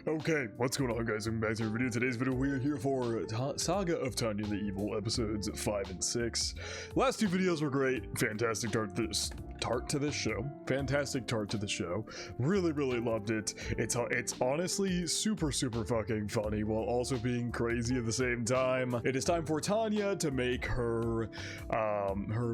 Okay, what's going on, guys? Welcome back to our video. Today's video, we are here for Saga of Tanya the Evil, episodes 5 and 6. Last two videos were great. Fantastic start to this show. Fantastic start to the show. Really, really loved it. It's honestly super fucking funny while also being crazy at the same time. It is time for Tanya to make her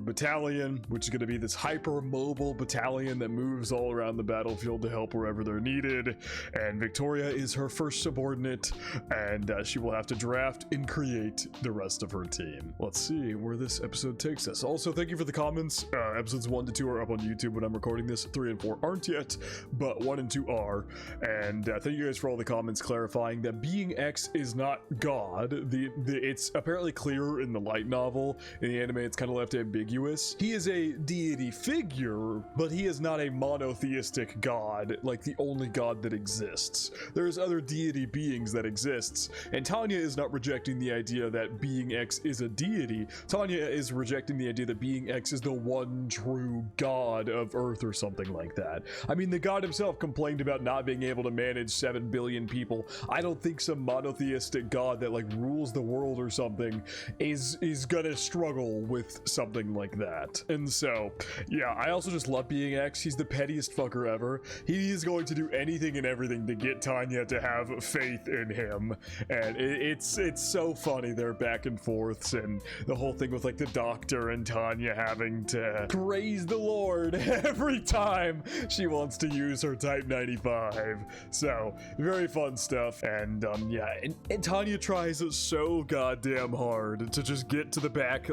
battalion, which is going to be this hyper-mobile battalion that moves all around the battlefield to help wherever they're needed. And Victoria is her first subordinate, and she will have to draft and create the rest of her team. Let's see where this episode takes us. Also, thank you for the comments. Episodes 1 to 2 are up on YouTube when I'm recording this. 3 and 4 aren't yet, but 1 and 2 are. And thank you guys for all the comments clarifying that being X is not God. It's apparently clear in the light novel. In the anime, it's kind of left ambiguous. He is a deity figure, but he is not a monotheistic god, like the only god that exists. There's other deity beings that exists, and Tanya is not rejecting the idea that being X is a deity. Tanya is rejecting the idea that being X is the one true god of Earth or something like that. I mean, the god himself complained about not being able to manage 7 billion people. I don't think some monotheistic god that like rules the world or something is gonna struggle with something like that. And so, yeah, I also just love being X. He's the pettiest fucker ever. He is going to do anything and everything to get Tanya to have faith in him, and it's so funny, their back and forths, and the whole thing with like the doctor and Tanya having to praise the Lord every time she wants to use her Type 95. So very fun stuff. And yeah, and Tanya tries so goddamn hard to just get to the back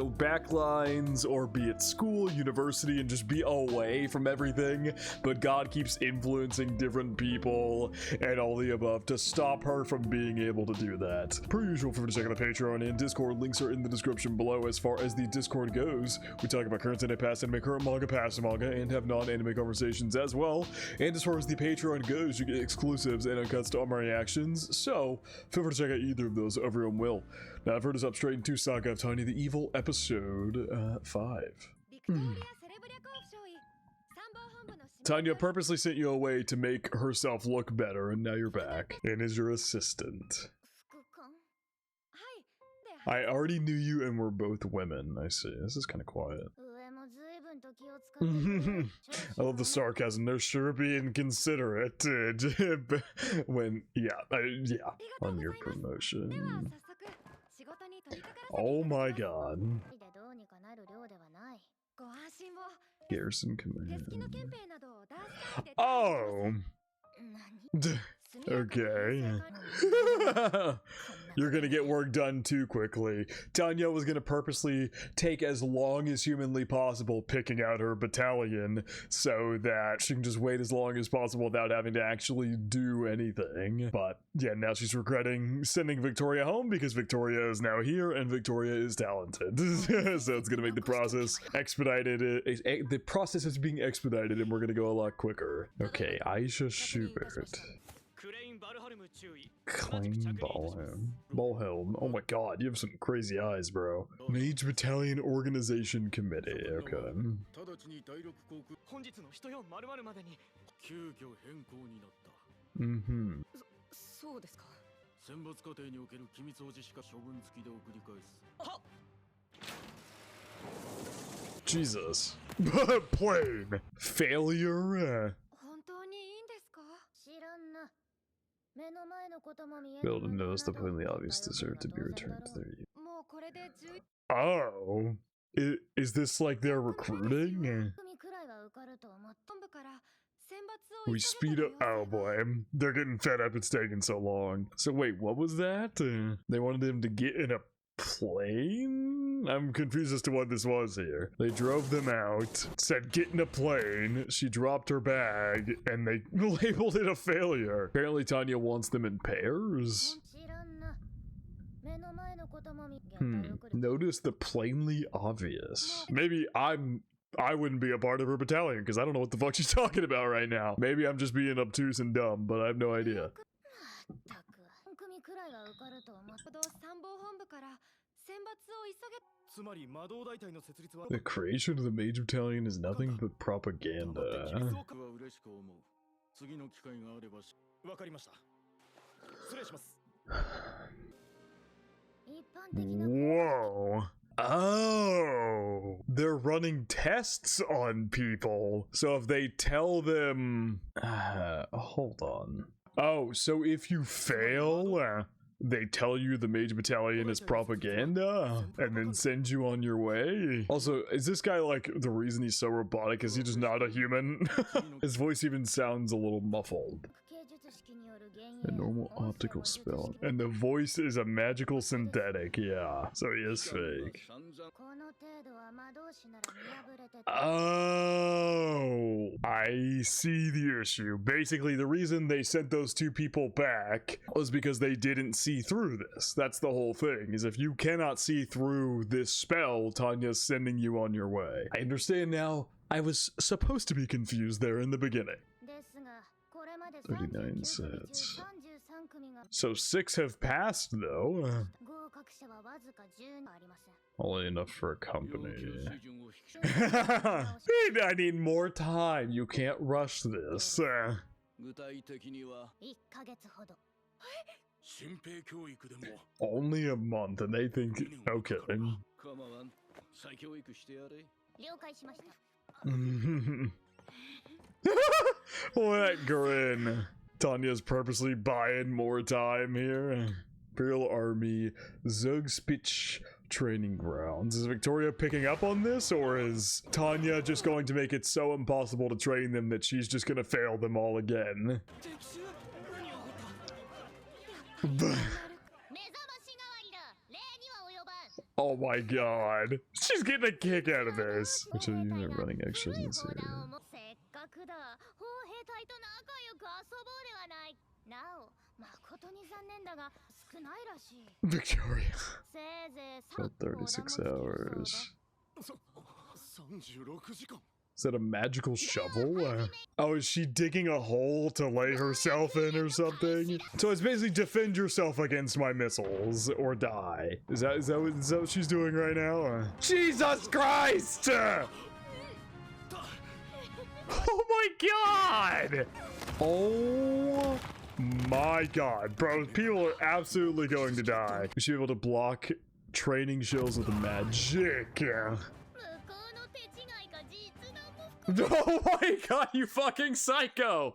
lines, or be at school, university, and just be away from everything, but God keeps influencing different people and all the above to stop her from being able to do that. Per usual, for checking the Patreon and Discord, links are in the description below. As far as the Discord goes, we talk about current anime, past anime, current manga, past manga, and have non-anime conversations as well. And as far as the Patreon goes, you get exclusives and uncuts to all my reactions, so feel free to check out either of those. Everyone will. Now I've heard us up straight into Saga of Tanya the Evil, episode 5. Tanya purposely sent you away to make herself look better, and now you're back, and is your assistant. I already knew you, and we're both women. I see. This is kind of quiet. I love the sarcasm. They're sure being considerate when, yeah, on your promotion. Oh my god. Garrison command. Oh! Okay. You're gonna get work done too quickly. Tanya was gonna purposely take as long as humanly possible picking out her battalion so that she can just wait as long as possible without having to actually do anything. But yeah, now she's regretting sending Victoria home because Victoria is now here and Victoria is talented. So it's gonna make the process expedited. The process is being expedited and we're gonna go a lot quicker. Okay, Aisha Schubert. Claim Ballhelm. Oh my god, you have some crazy eyes, bro. Mage Battalion Organization Committee. Okay. Mm-hmm. Jesus. Plane. Failure. Build and notice the plainly obvious deserve to be returned to their youth. Oh. Is this like their recruiting? We speed up. Oh boy. They're getting fed up. It's taking so long. So wait, what was that? They wanted him to get in a plane? I'm confused as to what this was here. They drove them out, said get in a plane, she dropped her bag, and they labeled it a failure. Apparently Tanya wants them in pairs. Notice the plainly obvious. Maybe I wouldn't be a part of her battalion because I don't know what the fuck she's talking about right now. Maybe I'm just being obtuse and dumb, but I have no idea. The creation of the Mage Battalion is nothing but propaganda. Whoa. Oh, they're running tests on people. So if they tell them, hold on. Oh, so if you fail, they tell you the mage battalion is propaganda and then send you on your way. Also, is this guy like the reason he's so robotic? Is he just not a human? His voice even sounds a little muffled. A normal optical spell. And the voice is a magical synthetic, yeah. So he is fake. Oh, I see the issue. Basically, the reason they sent those two people back was because they didn't see through this. That's the whole thing, is if you cannot see through this spell, Tanya's sending you on your way. I understand now. I was supposed to be confused there in the beginning. 39 sets. So 6 have passed, though. Only enough for a company. I need more time. You can't rush this. Only a month, and they think, okay. What grin. Tanya's purposely buying more time here. Imperial Army, Zugspitch Training Grounds. Is Victoria picking up on this, or is Tanya just going to make it so impossible to train them that she's just gonna fail them all again? Oh my god. She's getting a kick out of this. Which are you running extras in this area? Victoria. About 36 hours. Is that a magical shovel? Oh, is she digging a hole to lay herself in or something? So it's basically defend yourself against my missiles or die. Is that what she's doing right now? Jesus Christ! Oh my god! Oh my god, bro, people are absolutely going to die. We should be able to block training shells with magic. Oh my god, you fucking psycho!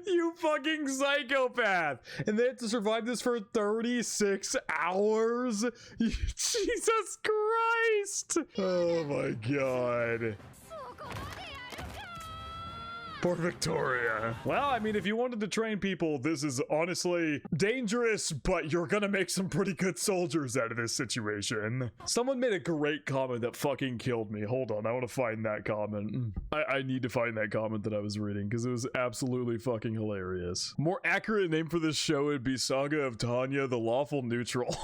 You fucking psychopath! And they have to survive this for 36 hours? Jesus Christ! Oh my god. Poor Victoria. Well, I mean, if you wanted to train people, this is honestly dangerous, but you're gonna make some pretty good soldiers out of this situation. Someone made a great comment that fucking killed me. Hold on, I want to find that comment. I need to find that comment that I was reading, because it was absolutely fucking hilarious. More accurate name for this show would be Saga of Tanya, the Lawful Neutral.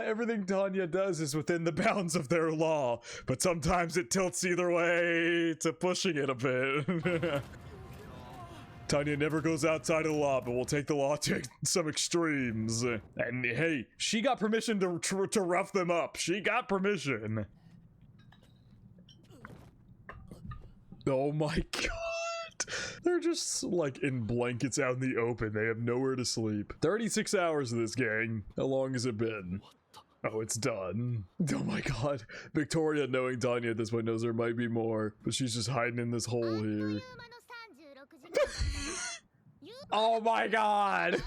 Everything Tanya does is within the bounds of their law, but sometimes it tilts either way to pushing it a bit. Tanya never goes outside of the law, but we'll take the law to some extremes. And hey, she got permission to rough them up. She got permission. Oh my god. They're just like in blankets out in the open. They have nowhere to sleep. 36 hours of this, gang. How long has it been? Oh, it's done. Oh my god. Victoria, knowing Tanya at this point, knows there might be more, but she's just hiding in this hole here. Oh my god!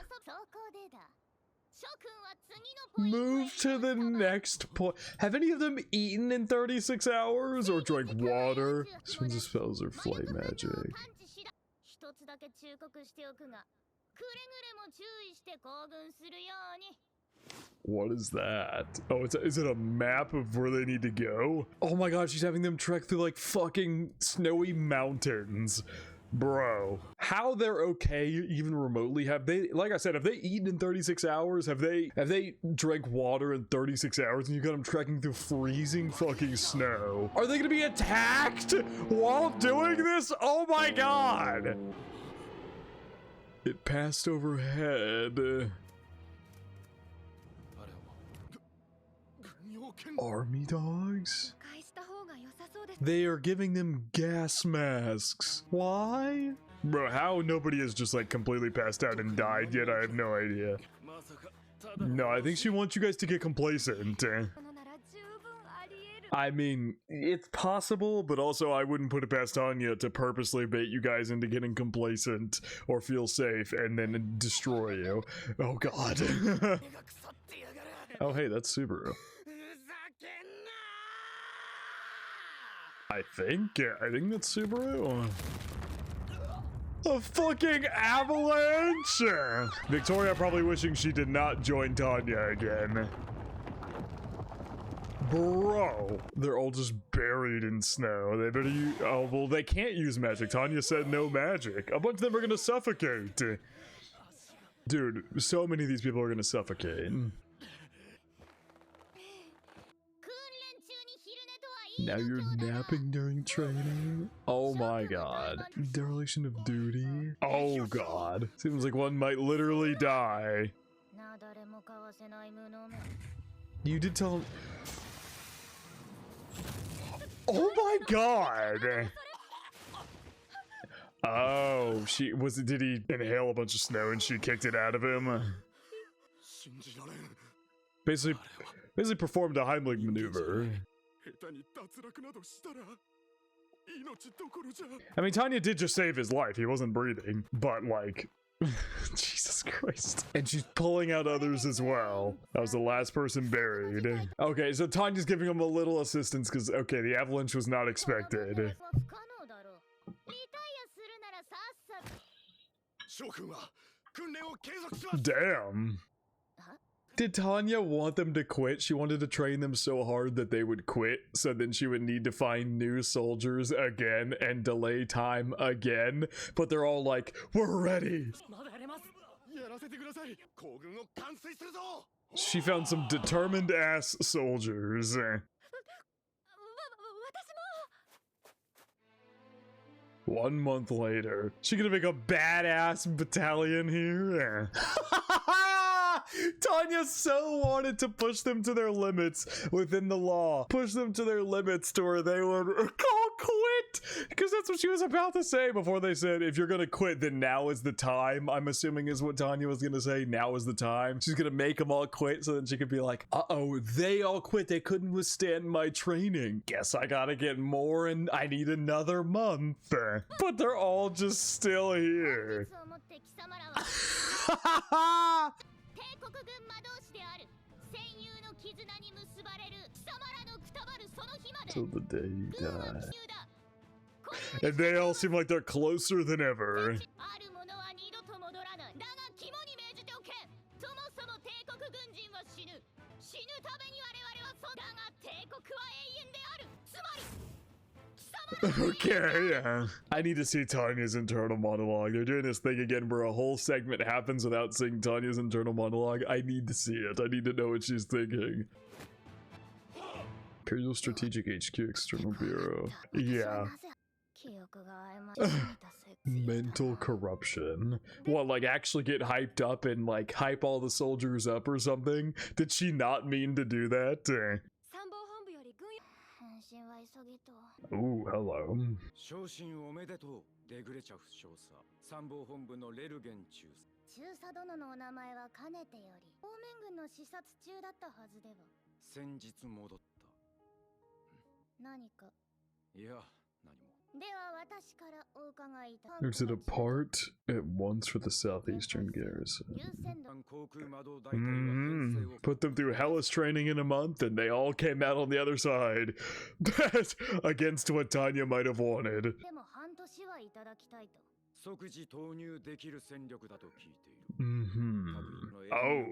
Move to the next point. Have any of them eaten in 36 hours or drank water? Swings of spells or flight magic. What is that? Oh, is it a map of where they need to go? Oh my god, she's having them trek through like fucking snowy mountains. Bro, how they're okay even remotely? Have they, like I said, have they eaten in 36 hours? Have they drank water in 36 hours and you got them trekking through freezing fucking snow? Are they gonna be attacked while doing this? Oh my god! It passed overhead. Army dogs? They are giving them gas masks. Why? Bro, how nobody has just like completely passed out and died yet, I have no idea. No, I think she wants you guys to get complacent. I mean, it's possible, but also I wouldn't put it past Tanya to purposely bait you guys into getting complacent or feel safe and then destroy you. Oh god. Oh hey, that's Subaru. I think that's Subaru. A fucking avalanche! Victoria probably wishing she did not join Tanya again. Bro, they're all just buried in snow. They better use, oh, well, they can't use magic. Tanya said no magic. A bunch of them are gonna suffocate. Dude, so many of these people are gonna suffocate. Now you're napping during training? Oh my god. Dereliction of duty? Oh god. Seems like one might literally die. You did tell him. Oh my god! Oh, did he inhale a bunch of snow and she kicked it out of him? Basically performed a Heimlich maneuver. I mean, Tanya did just save his life. He wasn't breathing, but like, Jesus Christ. And she's pulling out others as well. That was the last person buried. Okay, so Tanya's giving him a little assistance because, okay, the avalanche was not expected. Damn. Did Tanya want them to quit? She wanted to train them so hard that they would quit, so then she would need to find new soldiers again and delay time again. But they're all like, we're ready. She found some determined ass soldiers. 1 month later, she gonna make a badass battalion here? Tanya so wanted to push them to their limits within the law. Push them to their limits to where they would quit. Because that's what she was about to say before they said, if you're gonna quit, then now is the time. I'm assuming is what Tanya was gonna say. Now is the time. She's gonna make them all quit so then she could be like, uh-oh, they all quit. They couldn't withstand my training. Guess I gotta get more and I need another month. But they're all just still here. Till the day you die. And they all seem like they're closer than ever. Okay, yeah. I need to see Tanya's internal monologue. They're doing this thing again where a whole segment happens without seeing Tanya's internal monologue. I need to see it. I need to know what she's thinking. Imperial Strategic HQ External Bureau. Yeah. Mental corruption. What, like actually get hyped up and like hype all the soldiers up or something? Did she not mean to do that? Ooh, hello. There's a depart at once for the southeastern garrison. Put them through hellish training in a month and they all came out on the other side. Against what Tanya might have wanted. Oh,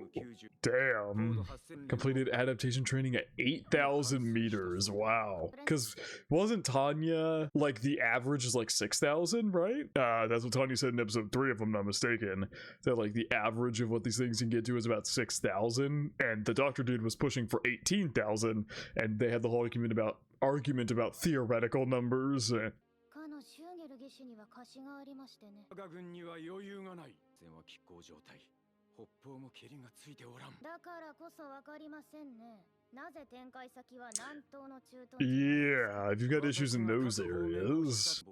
damn. Completed adaptation training at 8,000 meters. Wow. Because wasn't Tanya, like, the average is like 6,000, right? That's what Tanya said in episode 3, if I'm not mistaken. That, like, the average of what these things can get to is about 6,000. And the doctor dude was pushing for 18,000. And they had the whole argument about theoretical numbers. Yeah, if you've got issues in those areas.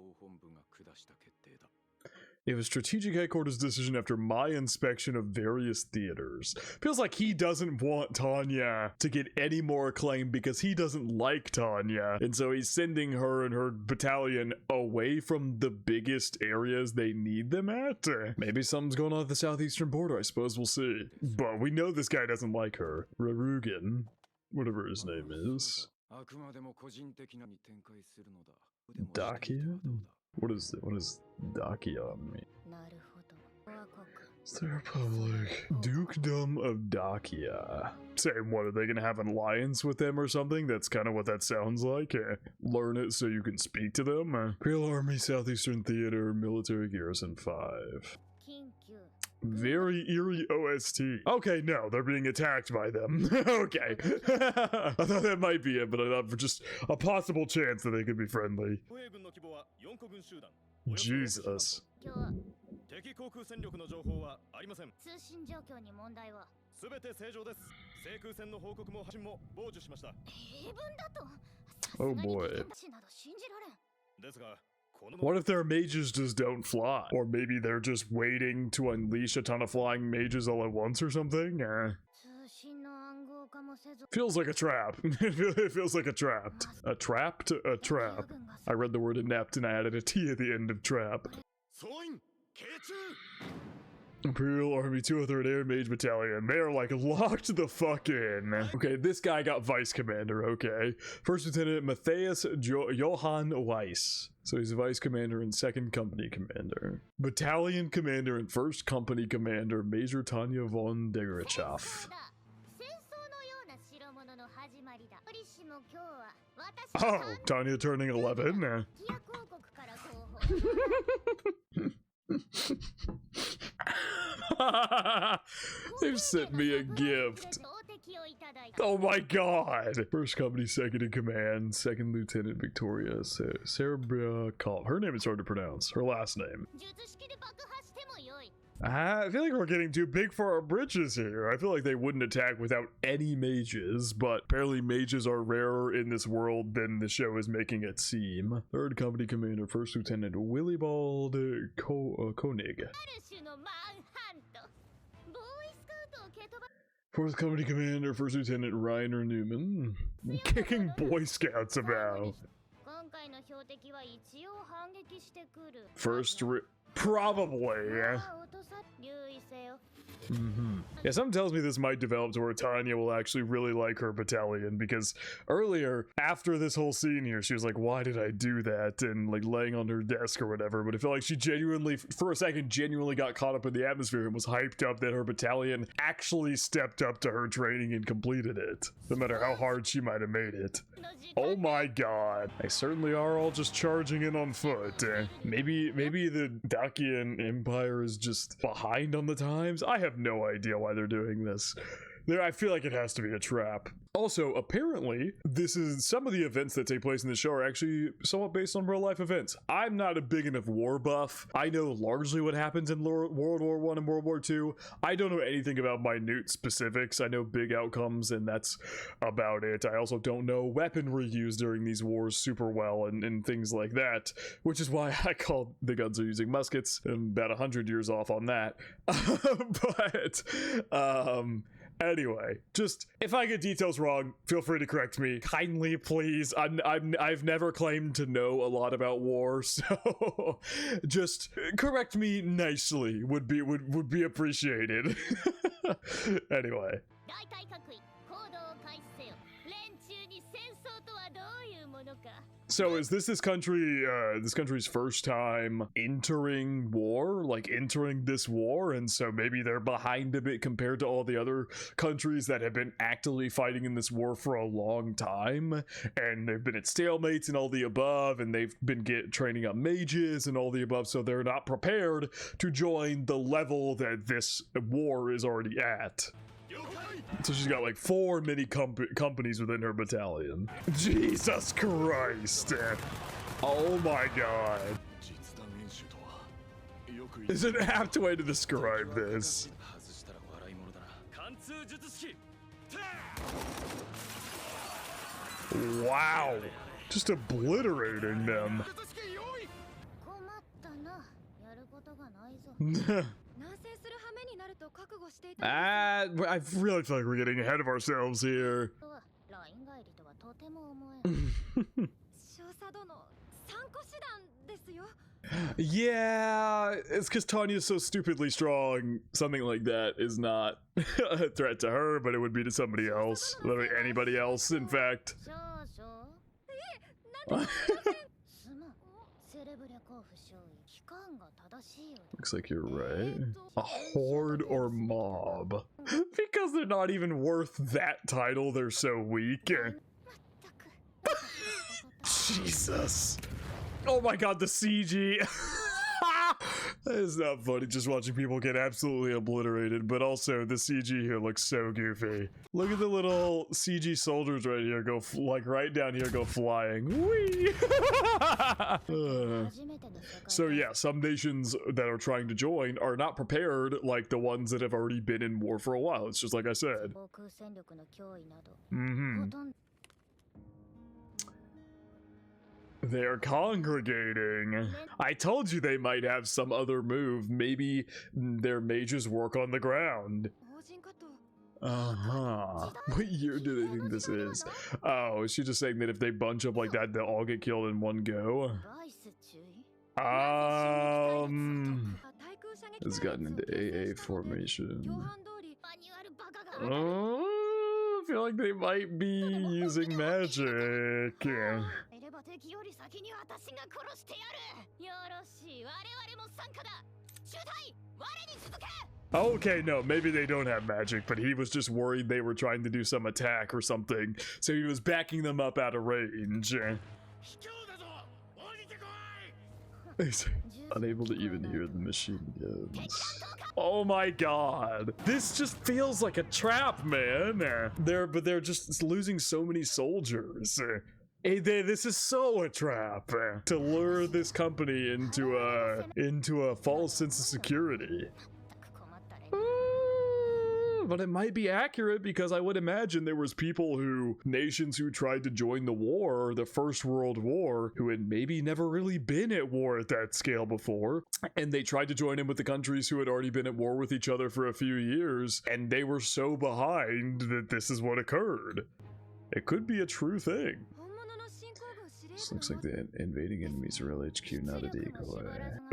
It was strategic headquarters decision after my inspection of various theaters. Feels like he doesn't want Tanya to get any more acclaim because he doesn't like Tanya. And so he's sending her and her battalion away from the biggest areas they need them at. Maybe something's going on at the southeastern border. I suppose we'll see. But we know this guy doesn't like her. Rarugan, whatever his name is. Dakia? What does Dakia mean? It's the Republic. Dukedom of Dakia. Saying what, are they gonna have an alliance with them or something? That's kind of what that sounds like. Learn it so you can speak to them. Imperial Army, Southeastern Theater, Military Garrison 5. Very eerie OST. Okay, no, they're being attacked by them. Okay. I thought that might be it, but I thought for just a possible chance that they could be friendly. Jesus. Oh boy. What if their mages just don't fly? Or maybe they're just waiting to unleash a ton of flying mages all at once or something? Feels like a trap. It feels like a trap. A trapped? A trap. I read the word inept and I added a T at the end of trap. Imperial Army 203rd Air Mage Battalion. They're like locked the fuck in. Okay, this guy got Vice Commander, okay. First Lieutenant Matthias Johann Weiss. So he's Vice Commander and 2nd Company Commander. Battalion Commander and 1st Company Commander Major Tanya von Degerichoff. Oh, Tanya turning 11. They've sent me a gift. Oh my god! 1st Company, 2nd in Command, 2nd Lieutenant Victoria Cerebria Call. Her name is hard to pronounce. Her last name. I feel like we're getting too big for our britches here. I feel like they wouldn't attack without any mages, but apparently mages are rarer in this world than the show is making it seem. 3rd Company Commander, 1st Lieutenant Willibald Koenig. 4th Company Commander, 1st Lieutenant Reiner Newman. Kicking Boy Scouts about. Probably. Yeah, something tells me this might develop to where Tanya will actually really like her battalion, because earlier, after this whole scene here, she was like, why did I do that? And like laying on her desk or whatever, but I feel like she genuinely, for a second, genuinely got caught up in the atmosphere and was hyped up that her battalion actually stepped up to her training and completed it, no matter how hard she might have made it. Oh my god. They certainly are all just charging in on foot. Maybe the Dakian Empire is just behind on the times? I have no idea why they're doing this. I feel like it has to be a trap. Also, apparently, some of the events that take place in the show are actually somewhat based on real life events. I'm not a big enough war buff. I know largely what happens in World War I and World War II. I don't know anything about minute specifics. I know big outcomes, and that's about it. I also don't know weaponry used during these wars super well and things like that, which is why I call the guns are using muskets. I'm about 100 years off on that. Anyway, just if I get details wrong, feel free to correct me kindly, please. I've never claimed to know a lot about war, so just correct me nicely would be appreciated. Anyway. So is this country's first time entering war, like entering this war, and so maybe they're behind a bit compared to all the other countries that have been actively fighting in this war for a long time, and they've been at stalemates and all the above, and they've been training up mages and all the above, so they're not prepared to join the level that this war is already at. So she's got like 4 mini companies within her battalion. Jesus Christ! Oh my god. There's an apt way to describe this. Wow. Just obliterating them. I really feel like we're getting ahead of ourselves here. Yeah, it's because Tanya's so stupidly strong. Something like that is not a threat to her, but it would be to somebody else. Literally anybody else, in fact. Looks like you're right. A horde or mob? Because they're not even worth that title, they're so weak. Jesus. Oh my god, the CG. That is not funny, just watching people get absolutely obliterated, but also the CG here looks so goofy. Look at the little CG soldiers right here go, like right down here, go flying. Whee! So yeah, some nations that are trying to join are not prepared like the ones that have already been in war for a while. It's just like I said. They're congregating. I told you they might have some other move. Maybe their mages work on the ground. What year do they think this is? Oh, is she just saying that if they bunch up like that, they'll all get killed in one go? It's gotten into AA formation. I feel like they might be using magic. Okay, no, maybe they don't have magic, but he was just worried they were trying to do some attack or something, so he was backing them up out of range. He's unable to even hear the machine guns. Oh my god. This just feels like a trap, man. They're just losing so many soldiers. This is so a trap to lure this company into a false sense of security. But it might be accurate because I would imagine there was nations who tried to join the war, the First World War, who had maybe never really been at war at that scale before. And they tried to join in with the countries who had already been at war with each other for a few years. And they were so behind that this is what occurred. It could be a true thing. This looks like the invading enemy's real HQ, not a decoy.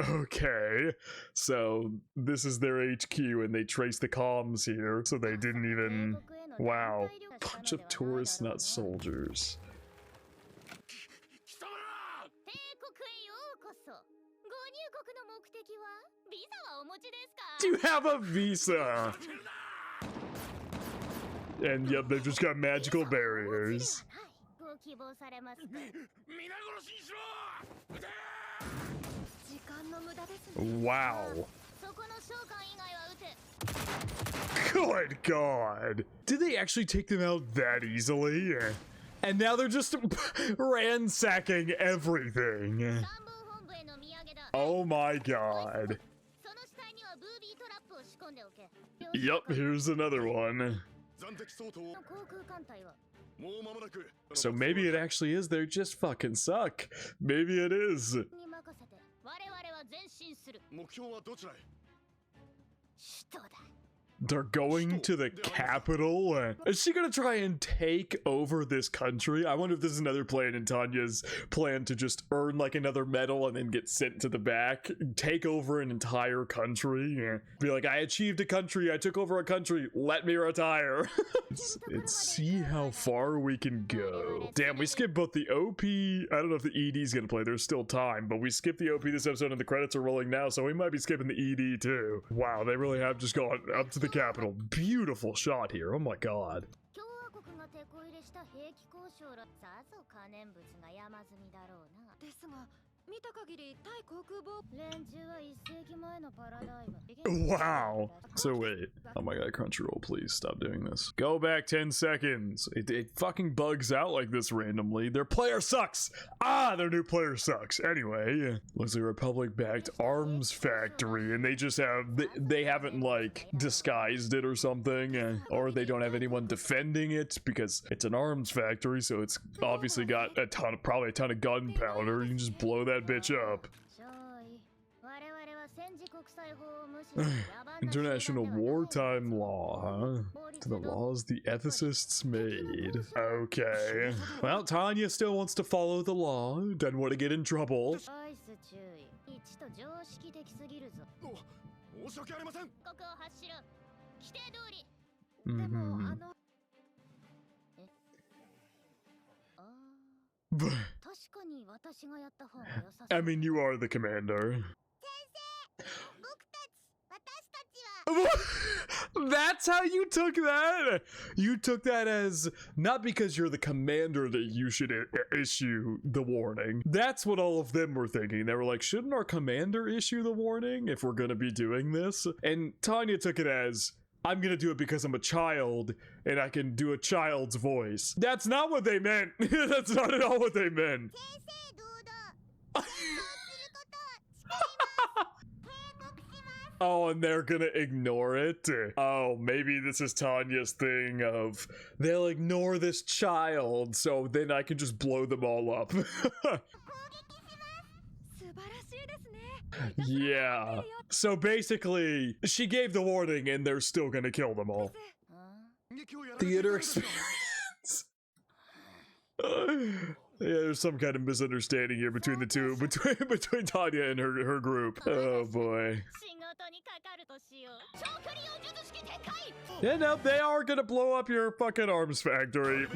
Okay, so this is their HQ and they traced the comms here, so they didn't even... Wow. Bunch of tourists, not soldiers. Do you have a visa? And yep, they've just got magical barriers. Wow. Good God. Did they actually take them out that easily? And now they're just ransacking everything. Oh my God. Yep, here's another one. So maybe it actually is they just fucking suck. Maybe it is. They're going to the capital? Is she gonna try and take over this country? I wonder if this is another plan in Tanya's plan to just earn like another medal and then get sent to the back. Take over an entire country. Be like, I achieved a country, I took over a country, let me retire. Let's see how far we can go. Damn, we skipped both the OP. I don't know if the ED's gonna play, there's still time, but we skipped the OP this episode and the credits are rolling now, so we might be skipping the ED too. Wow, they really have just gone up to the capital. Beautiful shot here. Oh my God. Wow. So wait. Oh my God, Crunchyroll, please stop doing this. Go back 10 seconds. It fucking bugs out like this randomly. Their player sucks. Their new player sucks. Anyway, looks like a Republic-backed arms factory, and they just have, they haven't like disguised it or something, or they don't have anyone defending it because it's an arms factory, so it's obviously got probably a ton of gunpowder. You can just blow that bitch up. International wartime law, huh? To the laws the ethicists made. Okay. Well, Tanya still wants to follow the law, doesn't want to get in trouble. I mean, you are the commander. That's how you took that? You took that as not because you're the commander that you should issue the warning. That's what all of them were thinking. They were like, shouldn't our commander issue the warning if we're going to be doing this? And Tanya took it as, I'm going to do it because I'm a child and I can do a child's voice. That's not what they meant. That's not at all what they meant. Oh, and they're gonna ignore it? Oh, maybe this is Tanya's thing of, they'll ignore this child, so then I can just blow them all up. Yeah. So basically, she gave the warning and they're still gonna kill them all. Theater experience. Yeah, there's some kind of misunderstanding here between the two, between Tanya and her group. Oh boy. Yeah, no, they are gonna blow up your fucking arms factory.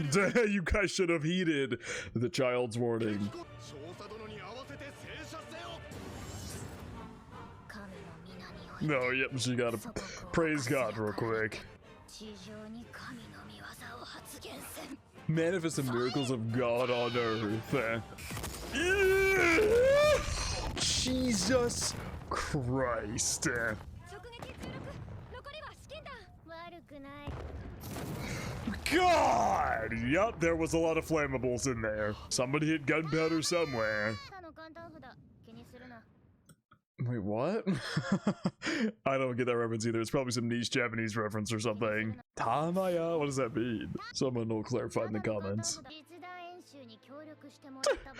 You guys should have heeded the child's warning. No, yep, she gotta praise God real quick. Manifest the miracles of God on earth. Jesus Christ. God! Yup, there was a lot of flammables in there. Somebody hit gunpowder somewhere. Wait, what? I don't get that reference either. It's probably some niche Japanese reference or something. Tamaya? What does that mean? Someone will clarify in the comments.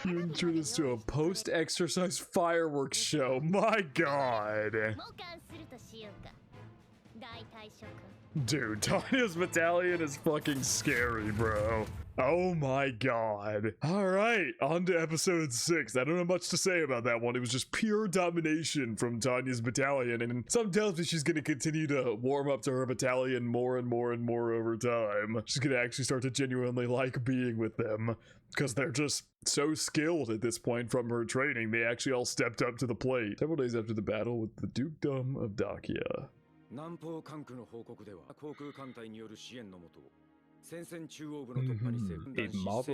You introduced us to a post-exercise fireworks show. My God. Dude, Tanya's battalion is fucking scary, bro. Oh my God. Alright, on to episode 6. I don't have much to say about that one. It was just pure domination from Tanya's battalion, and something tells me she's gonna continue to warm up to her battalion more and more and more over time. She's gonna actually start to genuinely like being with them, because they're just so skilled at this point from her training. They actually all stepped up to the plate. Several days after the battle with the Dukedom of Dacia. A model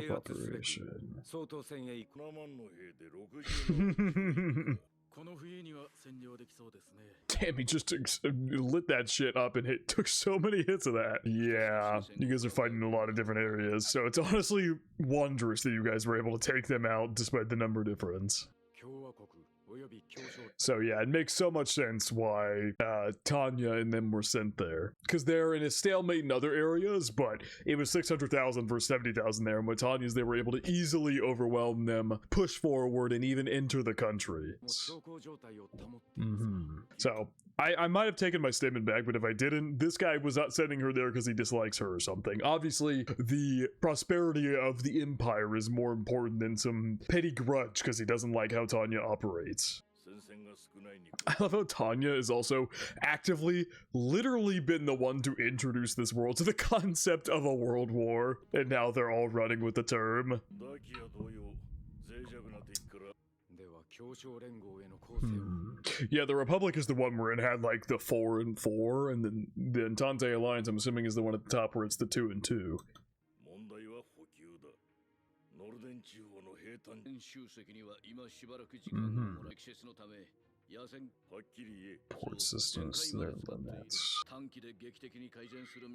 preparation. Damn, he just lit that shit up and took so many hits of that. Yeah, you guys are fighting in a lot of different areas, so it's honestly wondrous that you guys were able to take them out despite the number difference. So yeah, it makes so much sense why Tanya and them were sent there. Because they're in a stalemate in other areas, but it was 600,000 versus 70,000 there, and with Tanya's they were able to easily overwhelm them, push forward, and even enter the country. So, I might have taken my statement back, but if I didn't, this guy was not sending her there because he dislikes her or something. Obviously, the prosperity of the Empire is more important than some petty grudge because he doesn't like how Tanya operates. I love how Tanya is also actively, literally been the one to introduce this world to the concept of a world war, and now they're all running with the term. Yeah, the Republic is the one where it had like the 4 and 4, and then the Entente Alliance, I'm assuming, is the one at the top where it's the 2 and 2. Port systems, their limits.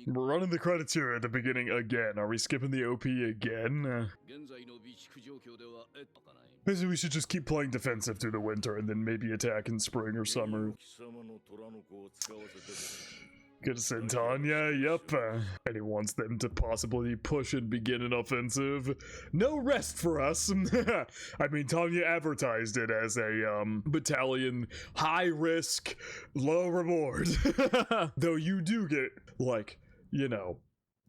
We're running the credits here at the beginning again. Are we skipping the OP again? Maybe we should just keep playing defensive through the winter and then maybe attack in spring or summer. Gonna send Tanya, yup. And he wants them to possibly push and begin an offensive. No rest for us. I mean, Tanya advertised it as a battalion, high risk, low reward. Though you do get, like, you know,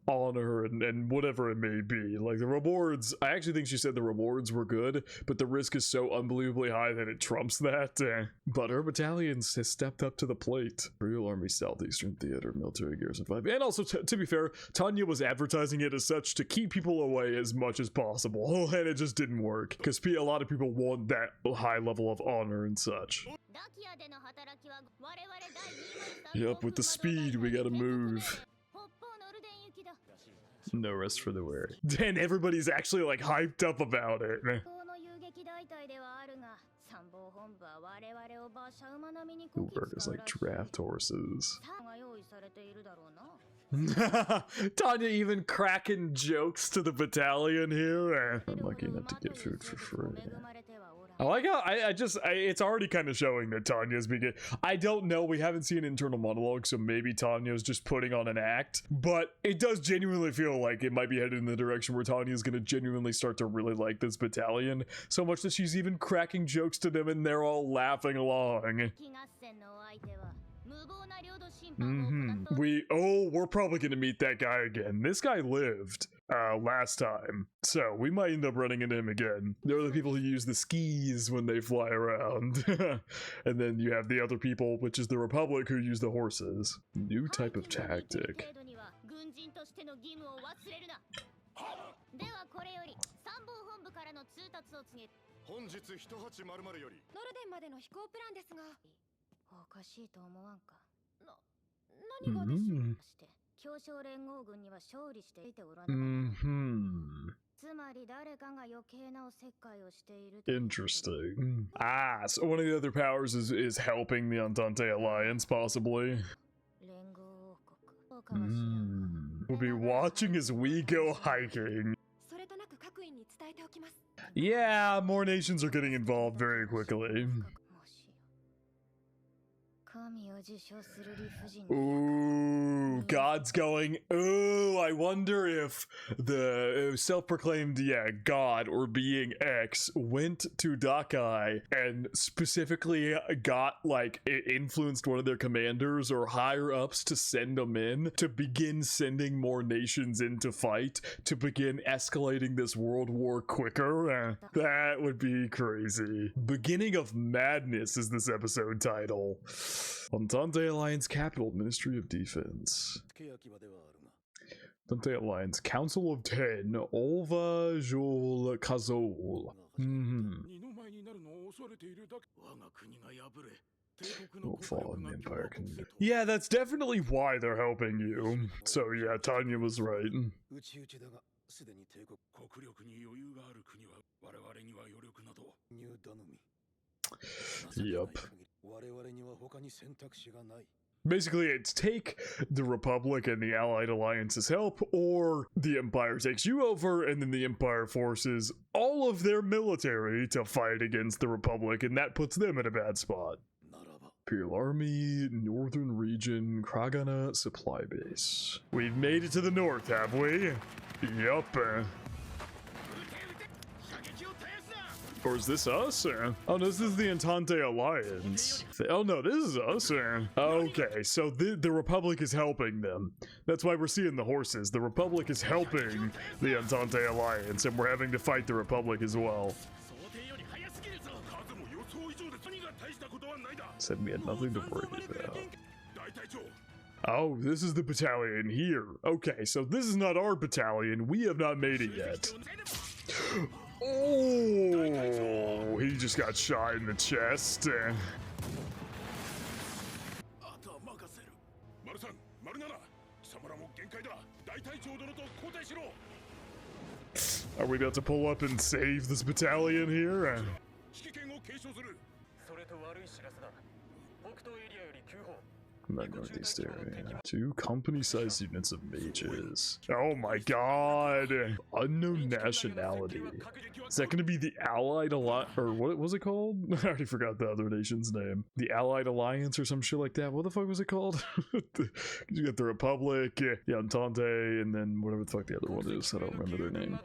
honor and whatever it may be. Like the rewards, I actually think she said the rewards were good, but the risk is so unbelievably high that it trumps that. But her battalions has stepped up to the plate. Imperial Army Southeastern Theater, Military Garrison 5. And also, to be fair, Tanya was advertising it as such to keep people away as much as possible, and it just didn't work, because a lot of people want that high level of honor and such. Yup, with the speed, we gotta move. No rest for the weary. And everybody's actually like hyped up about it. Who work as like draft horses. Tanya even cracking jokes to the battalion here. I'm lucky enough to get food for free. I like how it's already kind of showing that Tanya's beginning. I don't know, we haven't seen internal monologue, so maybe Tanya's just putting on an act, but it does genuinely feel like it might be headed in the direction where Tanya's gonna genuinely start to really like this battalion, so much that she's even cracking jokes to them and they're all laughing along. We're probably gonna meet that guy again. This guy lived last time, so we might end up running into him again. They're the people who use the skis when they fly around. And then you have the other people, which is the Republic, who use the horses. New type of tactic. Interesting. So one of the other powers is helping the Entente Alliance, possibly. We'll be watching as we go hiking. Yeah, more nations are getting involved very quickly. Ooh, God's going, ooh, I wonder if the self-proclaimed, God or being X went to Dakai and specifically got, like, it influenced one of their commanders or higher-ups to send them in, to begin sending more nations in to fight, to begin escalating this world war quicker. That would be crazy. Beginning of Madness is this episode title. Entente Alliance Capital, Ministry of Defense. Entente Alliance Council of 10, Olva Jol Kazol. Oh, fallen empire can... Yeah, that's definitely why they're helping you. So yeah, Tanya was right. Yup. Basically, it's take the Republic and the Allied Alliance's help, or the Empire takes you over, and then the Empire forces all of their military to fight against the Republic, and that puts them in a bad spot. Imperial Army, Northern Region, Kragana Supply Base. We've made it to the north, have we? Yup. Or is this us? Oh, no, this is the Entente Alliance. Oh no, this is us. Okay, so the Republic is helping them. That's why we're seeing the horses. The Republic is helping the Entente Alliance, and we're having to fight the Republic as well. Said we had nothing to worry about. Oh, this is the battalion here. Okay, so this is not our battalion. We have not made it yet. Oh, he just got shot in the chest. Are we about to pull up and save this battalion here? in that northeast area. 2 company-sized units of mages. Oh my god! Unknown nationality. Is that gonna be the Allied Alliance, or what was it called? I already forgot the other nation's name. The Allied Alliance or some shit like that. What the fuck was it called? You got the Republic, the Entente, and then whatever the fuck the other one is. I don't remember their name.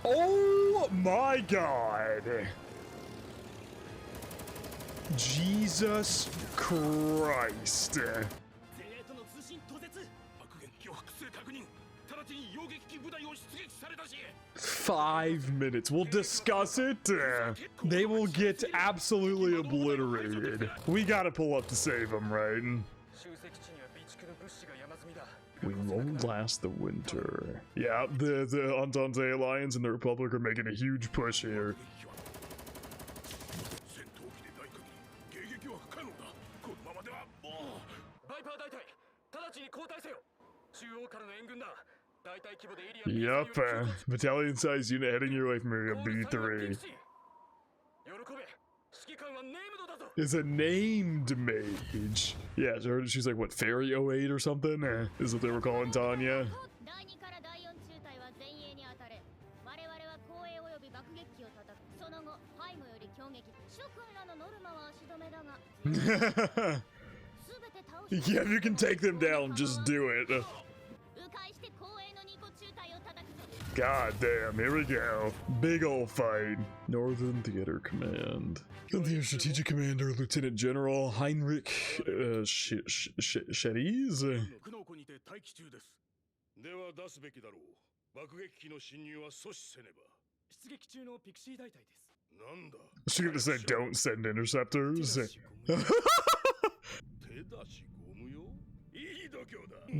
Oh my god! Jesus Christ! 5 minutes. We'll discuss it. They will get absolutely obliterated. We gotta pull up to save them, right? We won't last the winter. Yeah, the Entente Alliance and the Republic are making a huge push here. Yup, battalion-sized unit heading your way from area B3. Is a named mage. Yeah, she's like, what, Fairy 08 or something? Is what they were calling Tanya. Yeah, if you can take them down, just do it. God damn, here we go. Big ol' fight. Northern Theater Command. The Strategic Commander, Lieutenant General Heinrich Scheries. She's gonna say, don't send interceptors.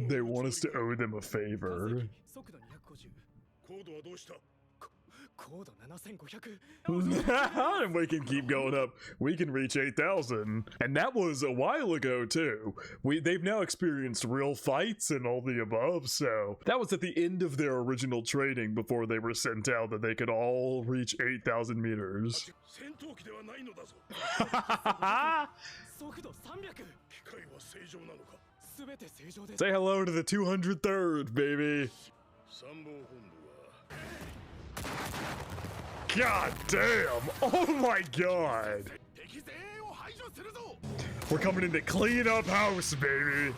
They want us to owe them a favor. And we can keep going up. We can reach 8,000. And that was a while ago too. They've now experienced real fights and all the above, so that was at the end of their original training before they were sent out that they could all reach 8,000 meters. Say hello to the 203rd, baby. God damn! Oh my god! We're coming in to clean up house, baby!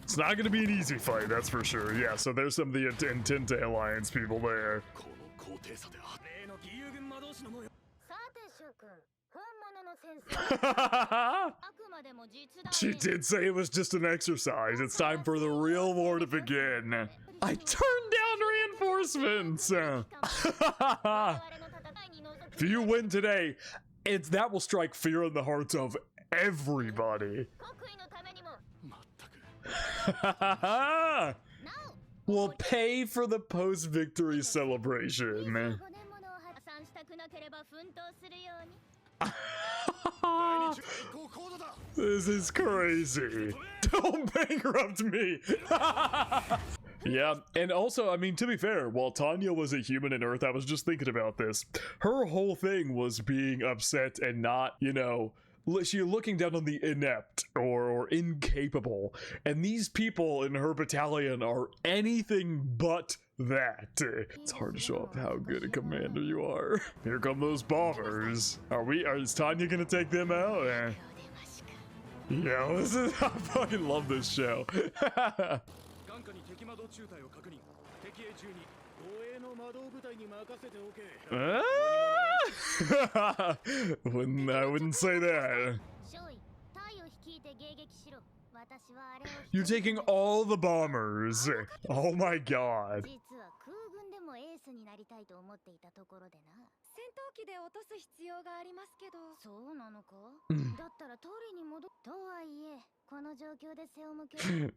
It's not gonna be an easy fight, that's for sure. Yeah, so there's some of the Entente Alliance people there. She did say it was just an exercise. It's time for the real war to begin. I turned down reinforcements. If you win today, that will strike fear in the hearts of everybody. We'll pay for the post-victory celebration. This is crazy. Don't bankrupt me. Yeah, and also, I mean, to be fair, while Tanya was a human in Earth, I was just thinking about this. Her whole thing was being upset and not, you know, she looking down on the inept or incapable. And these people in her battalion are anything but that. It's hard to show off how good a commander you are. Here come those bombers. Is Tanya gonna take them out? Yeah, I fucking love this show. I wouldn't say that. You're taking all the bombers. Oh my god.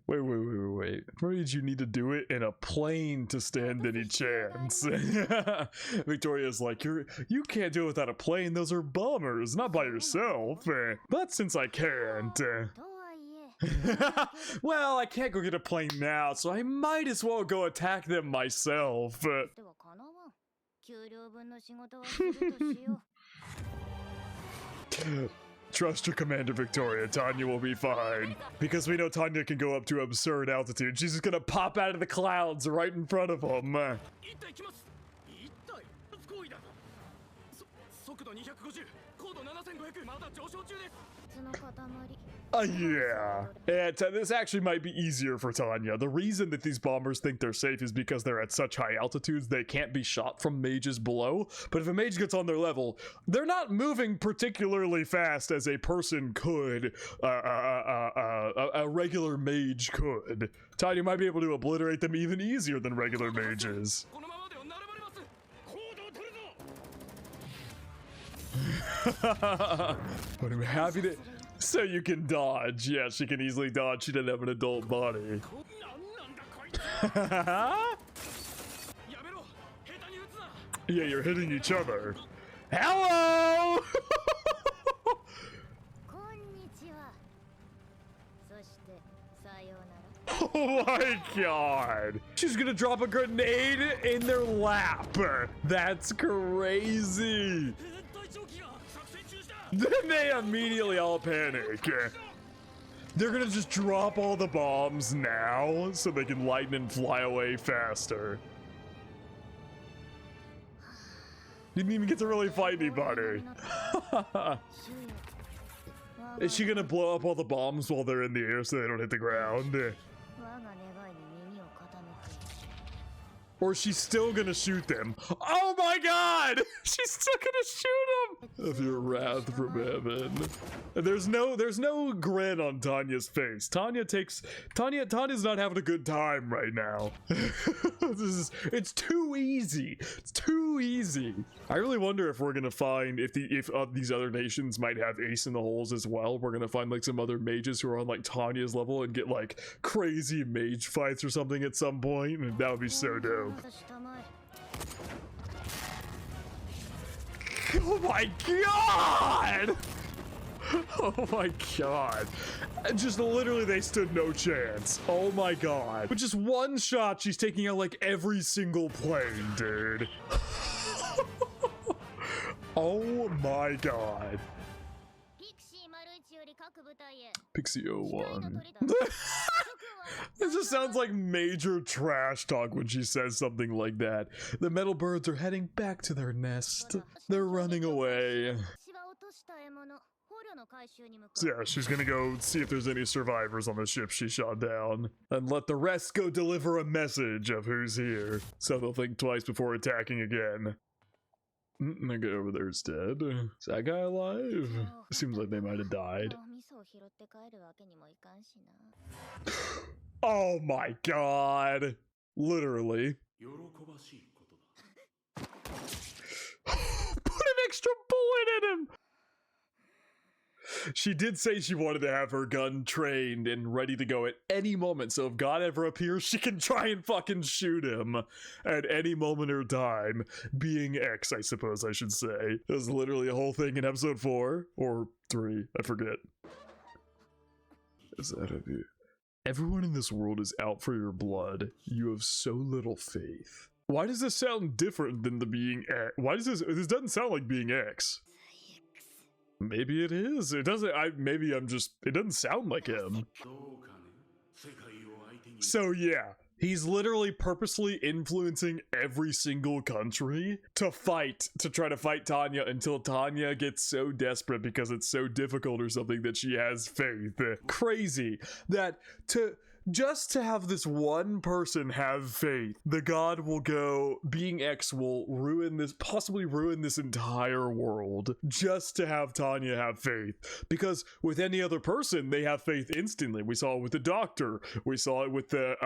Wait. What did you need to do it in a plane to stand any chance? Victoria's like, you can't do it without a plane. Those are bombers, not by yourself. But since I can't... well, I can't go get a plane now, so I might as well go attack them myself. Trust your commander, Victoria. Tanya will be fine. Because we know Tanya can go up to absurd altitude. She's just gonna pop out of the clouds right in front of him. Yeah. This actually might be easier for Tanya. The reason that these bombers think they're safe is because they're at such high altitudes they can't be shot from mages below. But if a mage gets on their level, they're not moving particularly fast as a person could, a regular mage could. Tanya might be able to obliterate them even easier than regular mages. But I'm happy to... So you can dodge. Yeah, she can easily dodge. She doesn't have an adult body. Yeah, you're hitting each other. Hello! Oh my god! She's gonna drop a grenade in their lap! That's crazy! Then they immediately all panic. They're gonna just drop all the bombs now so they can lighten and fly away faster. Didn't even get to really fight anybody. Is she gonna blow up all the bombs while they're in the air so they don't hit the ground? Or she's still gonna shoot them. Oh my god! She's still gonna shoot them! Of your wrath from heaven. There's no grin on Tanya's face. Tanya's not having a good time right now. It's too easy. It's too easy. I really wonder if we're gonna find if these other nations might have ace in the holes as well. We're gonna find like some other mages who are on like Tanya's level and get like crazy mage fights or something at some point, and that would be so dope. Oh my god! Oh my god. Just literally they stood no chance. Oh my god. With just one shot, she's taking out like every single plane, dude. Oh my god. Pixie 01. It just sounds like major trash talk when she says something like that. The metal birds are heading back to their nest. They're running away. So yeah, she's gonna go see if there's any survivors on the ship she shot down. And let the rest go deliver a message of who's here. So they'll think twice before attacking again. The guy over there is dead. Is that guy alive? Seems like they might have died. Oh my god! Literally. Put an extra bullet in him! She did say she wanted to have her gun trained and ready to go at any moment, so if God ever appears, she can try and fucking shoot him at any moment or time. Being X, I suppose I should say. There's literally a whole thing in episode 4 or 3, I forget. Is that a view? Everyone in this world is out for your blood. You have so little faith. Why does this sound different than the being X? Why does this doesn't sound like being X? Maybe it is. It doesn't. It doesn't sound like him. So yeah, he's literally purposely influencing every single country to try to fight Tanya until Tanya gets so desperate because it's so difficult or something that she has faith. Crazy that just to have this one person have faith, the god will go, being X will ruin this, possibly ruin this entire world, just to have Tanya have faith. Because with any other person, they have faith instantly. We saw it with the doctor. We saw it with the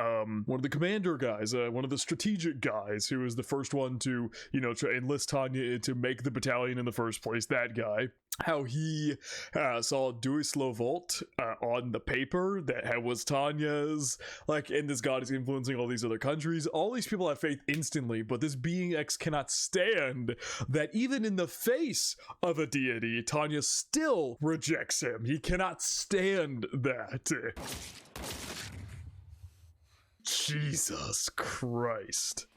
one of the commander guys, one of the strategic guys who was the first one to, you know, to enlist Tanya to make the battalion in the first place. That guy. How he saw Duislovolt on the paper that was Tanya's, like, and this god is influencing all these other countries. All these people have faith instantly, but this being X cannot stand that even in the face of a deity, Tanya still rejects him. He cannot stand that. Jesus Christ.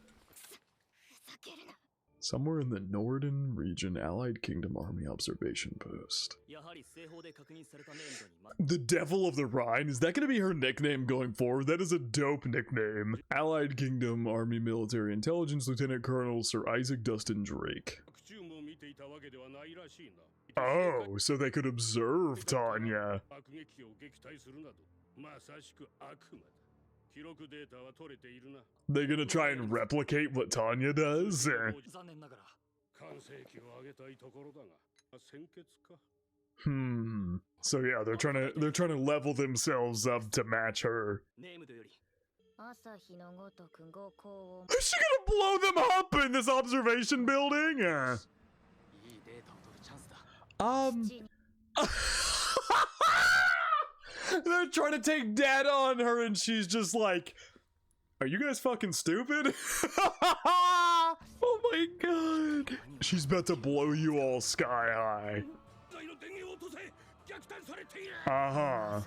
Somewhere in the Norden region, Allied Kingdom Army Observation Post. The Devil of the Rhine? Is that going to be her nickname going forward? That is a dope nickname. Allied Kingdom Army Military Intelligence Lieutenant Colonel Sir Isaac Dustin Drake. Oh, so they could observe Tanya. They're gonna try and replicate what Tanya does? So yeah, they're trying to level themselves up to match her. Is she gonna blow them up in this observation building? They're trying to take data on her and she's just like, are you guys fucking stupid? Oh my god. She's about to blow you all sky high. Uh-huh.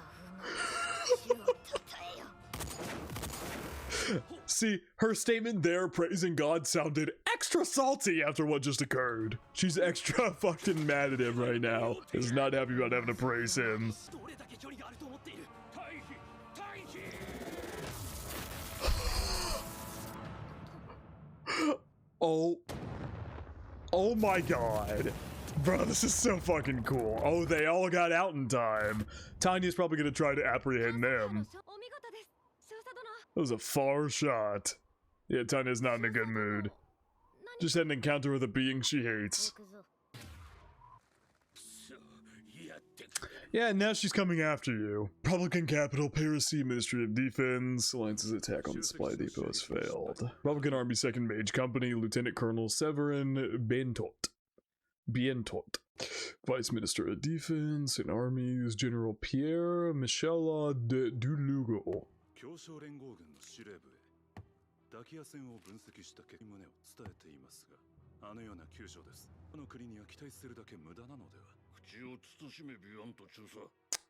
See, her statement there praising God sounded extra salty after what just occurred. She's extra fucking mad at him right now. Is not happy about having to praise him. Oh my god. Bro, this is so fucking cool. Oh, they all got out in time. Tanya's probably gonna try to apprehend them. That was a far shot. Yeah, Tanya's not in a good mood. Just had an encounter with a being she hates. Yeah, and now she's coming after you. Republican capital, Paris Ministry of Defense. Alliance's attack on the supply depot has failed. Republican Army 2nd Mage Company, Lieutenant Colonel Severin Bientot. Vice Minister of Defense and Armies, General Pierre Michel de Dulugo.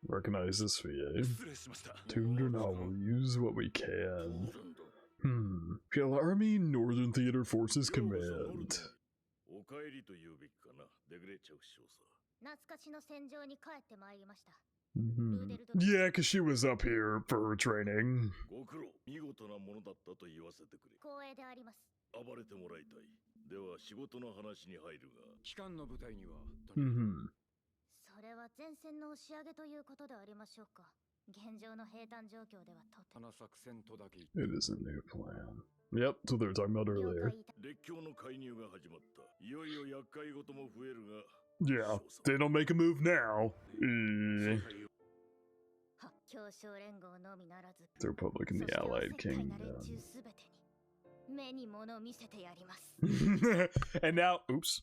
Recognize this VA. Tuned or not, we'll use what we can. Pale Army Northern Theater Forces Command. Yeah, because she was up here for training. It is a new plan. Yep, that's what they were talking about earlier. Yeah, they don't make a move now. The Republic and the Allied Kingdom. And now, oops.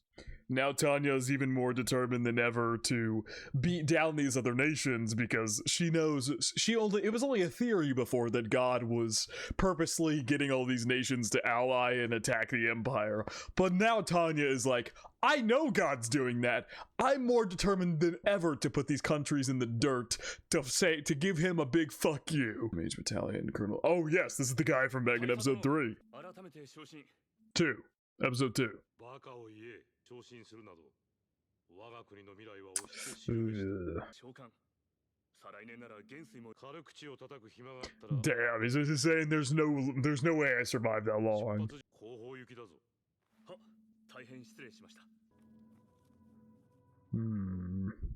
Now Tanya is even more determined than ever to beat down these other nations because she knows it was only a theory before that God was purposely getting all these nations to ally and attack the Empire. But now Tanya is like, I know God's doing that. I'm more determined than ever to put these countries in the dirt to give him a big fuck you. Mage Battalion Colonel. Oh yes, this is the guy from back in episode 3. 2. Episode 2. Damn, he's saying there's no way I survived that long.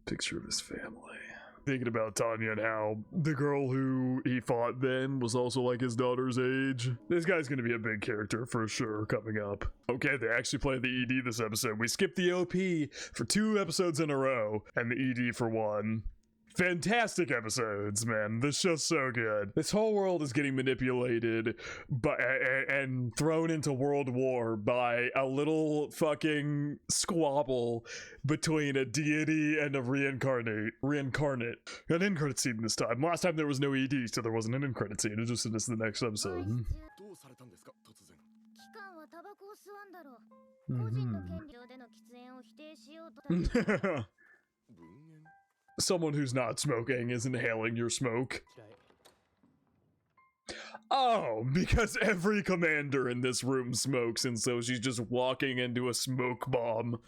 Picture of his family. Thinking about Tanya and how the girl who he fought then was also like his daughter's age. This guy's gonna be a big character for sure coming up. Okay, they actually played the ED this episode. We skipped the OP for 2 episodes in a row and the ED for 1. Fantastic episodes, man. This show's so good. This whole world is getting manipulated and thrown into world war by a little fucking squabble between a deity and a reincarnate. An end credit scene this time. Last time there was no ED, so there wasn't an end credit scene. It's just in this the next episode. Someone who's not smoking is inhaling your smoke. Oh, because every commander in this room smokes, and so she's just walking into a smoke bomb.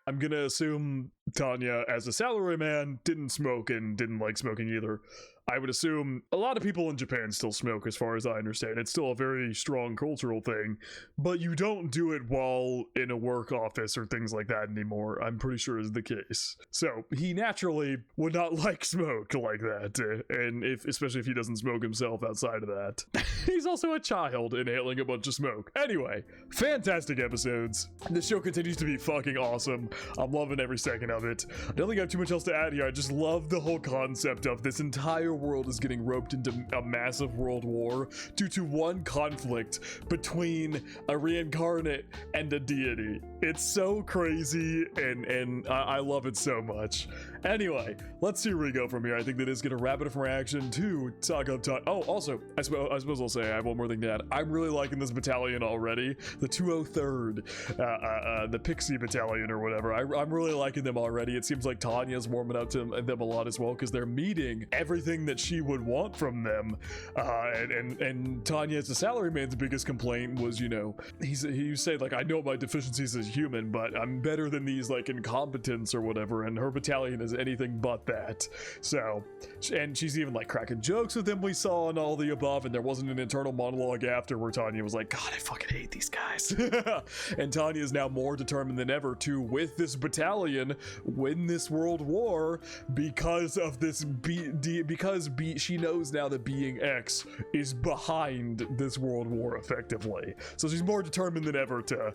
I'm gonna assume Tanya, as a salaryman, didn't smoke and didn't like smoking either. I would assume a lot of people in Japan still smoke, as far as I understand. It's still a very strong cultural thing, but you don't do it while in a work office or things like that anymore, I'm pretty sure is the case. So he naturally would not like smoke like that, and especially if he doesn't smoke himself outside of that. He's also a child inhaling a bunch of smoke. Anyway, fantastic episodes. This show continues to be fucking awesome. I'm loving every second of it. I don't think I have too much else to add here. I just love the whole concept of this entire world is getting roped into a massive world war due to one conflict between a reincarnate and a deity. It's so crazy, and I love it so much. Anyway, let's see where we go from here. I think that is going to wrap it up from reaction to Saga of Tanya. Oh, also, I suppose I'll say I have one more thing to add. I'm really liking this battalion already. The 203rd, the Pixie Battalion or whatever. I'm really liking them already. It seems like Tanya's warming up to them a lot as well, because they're meeting everything that she would want from them. And Tanya, as a salaryman's biggest complaint was, you know, he said, like, I know my deficiencies as human, but I'm better than these, like, incompetence or whatever, and her battalion is anything but that. So, and she's even like cracking jokes with them, we saw, and all the above, and there wasn't an internal monologue after where Tanya was like, God, I fucking hate these guys. And Tanya is now more determined than ever to, with this battalion, win this world war because of this she knows now that being X is behind this world war effectively. So she's more determined than ever to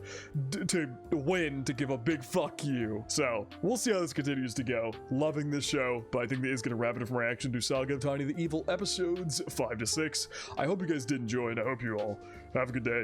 win, to give a big fuck you. So we'll see how this continues to go. Loving this show, but I think that is going to wrap it up from reaction to Saga of Tanya the Evil episodes 5 to 6. I hope you guys did enjoy, and I hope you all have a good day.